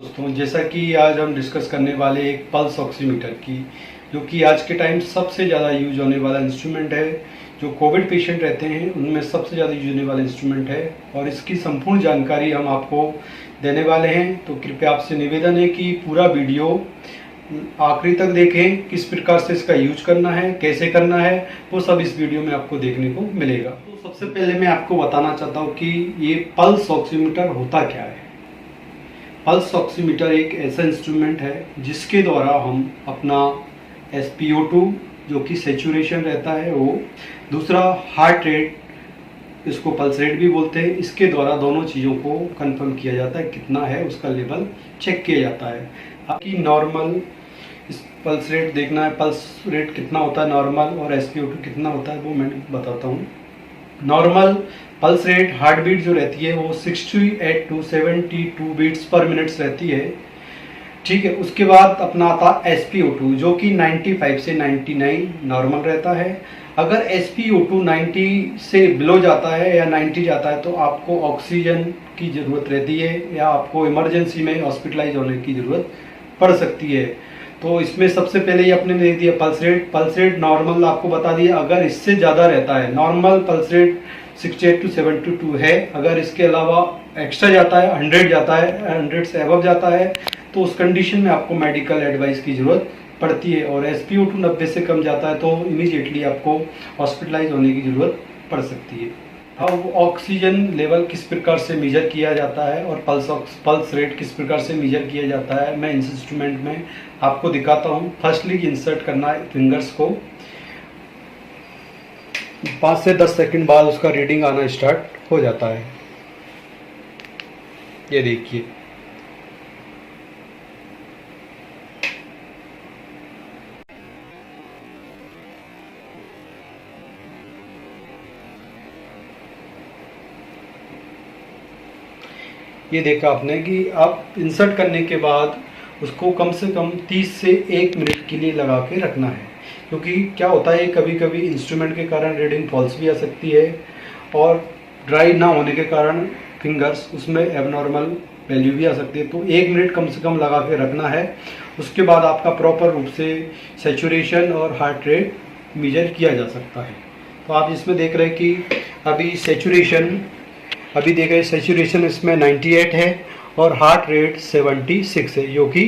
दोस्तों, जैसा कि आज हम डिस्कस करने वाले एक पल्स ऑक्सीमीटर की, जो कि आज के टाइम सबसे ज़्यादा यूज होने वाला इंस्ट्रूमेंट है। जो कोविड पेशेंट रहते हैं उनमें सबसे ज़्यादा यूज होने वाला इंस्ट्रूमेंट है और इसकी संपूर्ण जानकारी हम आपको देने वाले हैं। तो कृपया आपसे निवेदन है कि पूरा वीडियो आखिरी तक देखें। किस प्रकार से इसका यूज करना है, कैसे करना है, वो सब इस वीडियो में आपको देखने को मिलेगा। तो सबसे पहले मैं आपको बताना चाहता हूँ कि ये पल्स ऑक्सीमीटर होता क्या है। पल्स ऑक्सीमीटर एक ऐसा इंस्ट्रूमेंट है जिसके द्वारा हम अपना SpO2 जो कि सेचुरेशन रहता है वो, दूसरा हार्ट रेट, इसको पल्स रेट भी बोलते हैं, इसके द्वारा दोनों चीज़ों को कंफर्म किया जाता है, कितना है उसका लेवल चेक किया जाता है। आपकी नॉर्मल इस पल्स रेट देखना है, पल्स रेट कितना होता है नॉर्मल और SpO2 कितना होता है वो मैं बताता हूँ। Normal pulse rate heart beat जो रहती है वो 68 to 72 बीट्स पर मिनट्स रहती है, ठीक है। उसके बाद अपना आता SpO2 जो कि 95 से 99 नॉर्मल रहता है। अगर SpO2 90 से बिलो जाता है या 90 जाता है तो आपको ऑक्सीजन की ज़रूरत रहती है या आपको इमरजेंसी में हॉस्पिटलाइज होने की ज़रूरत पड़ सकती है। तो इसमें सबसे पहले ही अपने देख दिया pulse rate. Pulse rate normal आपको बता दिया, अगर इससे ज़्यादा रहता है, नॉर्मल पल्स रेट 68 to 72 है, अगर इसके अलावा एक्स्ट्रा जाता है, 100 जाता है, 100 से अबव जाता है, तो उस कंडीशन में आपको मेडिकल एडवाइस की ज़रूरत पड़ती है। और SpO2 90 से कम जाता है तो इमीडिएटली आपको हॉस्पिटलाइज होने की ज़रूरत पड़ सकती है। अब ऑक्सीजन लेवल किस प्रकार से मेजर किया जाता है और पल्स रेट किस प्रकार से मेजर किया जाता है, मैं इस इंस्ट्रूमेंट में आपको दिखाता हूँ। फर्स्टली इंसर्ट करना है फिंगर्स को, 5 से 10 सेकंड बाद उसका रीडिंग आना स्टार्ट हो जाता है। ये देखिए, ये देखा आपने कि आप इंसर्ट करने के बाद उसको कम से कम 30 से 1 मिनट के लिए लगा के रखना है, क्योंकि क्या होता है कभी कभी इंस्ट्रूमेंट के कारण रीडिंग फॉल्स भी आ सकती है और ड्राई ना होने के कारण फिंगर्स उसमें एबनॉर्मल वैल्यू भी आ सकती है। तो 1 मिनट कम से कम लगा के रखना है। उसके बाद आपका प्रॉपर रूप से सेचुरेशन और हार्ट रेट मेजर किया जा सकता है। तो आप इसमें देख रहे हैं कि अभी देख रहे हैं सेचुरेशन इसमें 98 है और हार्ट रेट 76 है, जो कि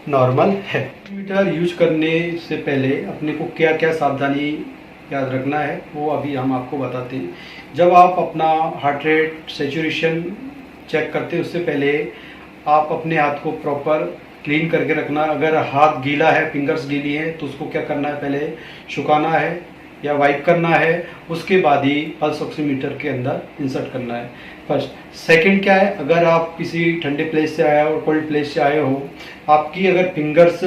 नॉर्मल है। मीटर यूज करने से पहले अपने को क्या क्या सावधानी याद रखना है वो अभी हम आपको बताते हैं। जब आप अपना हार्ट रेट सेचुरेशन चेक करते हैं उससे पहले आप अपने हाथ को प्रॉपर क्लीन करके रखना। अगर हाथ गीला है, फिंगर्स गीली है, तो उसको क्या करना है, पहले सुखाना है या वाइप करना है, उसके बाद ही पल्स ऑक्सीमीटर के अंदर इंसर्ट करना है फर्स्ट। सेकंड क्या है, अगर आप किसी ठंडे प्लेस से आए हो, कोल्ड प्लेस से आए हो, आपकी अगर फिंगर्स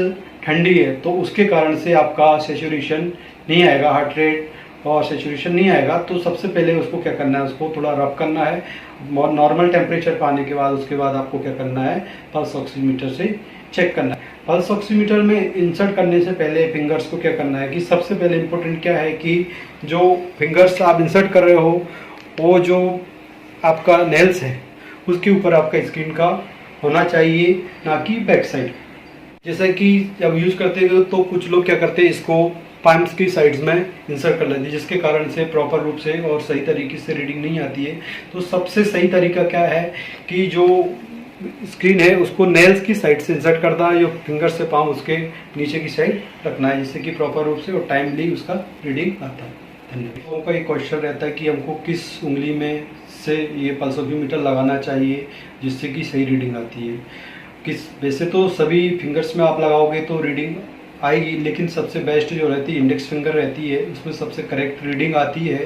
ठंडी है तो उसके कारण से आपका सेचुरेशन नहीं आएगा, हार्ट रेट और सेचुरेशन नहीं आएगा। तो सबसे पहले उसको क्या करना है, उसको थोड़ा रब करना है नॉर्मल टेम्परेचर पाने के बाद। उसके बाद आपको क्या करना है, पल्स ऑक्सीमीटर से चेक करना है। पल्स ऑक्सीमीटर में इंसर्ट करने से पहले फिंगर्स को क्या करना है कि सबसे पहले इम्पोर्टेंट क्या है कि जो फिंगर्स आप इंसर्ट कर रहे हो वो जो आपका नेल्स है उसके ऊपर आपका स्क्रीन का होना चाहिए, ना कि बैक साइड। जैसा कि जब यूज करते हो तो कुछ लोग क्या करते हैं, इसको पाइप्स की साइड्स में इंसर्ट कर लेते हैं, जिसके कारण से प्रॉपर रूप से और सही तरीके से रीडिंग नहीं आती है। तो सबसे सही तरीका क्या है कि जो स्क्रीन है उसको नेल्स की साइड से इंसर्ट करना है, जो फिंगर से पाँव उसके नीचे की साइड रखना है, जिससे कि प्रॉपर रूप से और टाइमली उसका रीडिंग आता है। धन्यवाद। लोगों का एक क्वेश्चन रहता है कि हमको किस उंगली में से ये पल्स ऑक्सीमीटर लगाना चाहिए जिससे कि सही रीडिंग आती है। वैसे तो सभी फिंगर्स में आप लगाओगे तो रीडिंग आएगी, लेकिन सबसे बेस्ट जो रहती है इंडेक्स फिंगर रहती है, उसमें सबसे करेक्ट रीडिंग आती है।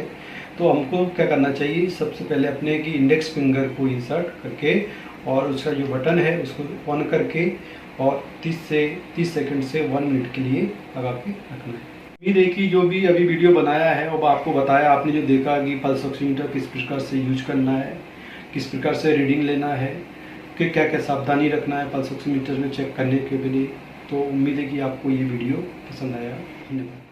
तो हमको क्या करना चाहिए, सबसे पहले अपने की इंडेक्स फिंगर को इंसर्ट करके और उसका जो बटन है उसको ऑन करके और 30 सेकंड से 1 मिनट के लिए लगा के रखना है। उम्मीद है कि जो भी अभी वीडियो बनाया है वो आपको बताया, आपने जो देखा कि पल्स ऑक्सीमीटर किस प्रकार से यूज करना है, किस प्रकार से रीडिंग लेना है, कि क्या क्या सावधानी रखना है पल्स ऑक्सीमीटर में चेक करने के लिए। तो उम्मीद है कि आपको ये वीडियो पसंद आया। धन्यवाद।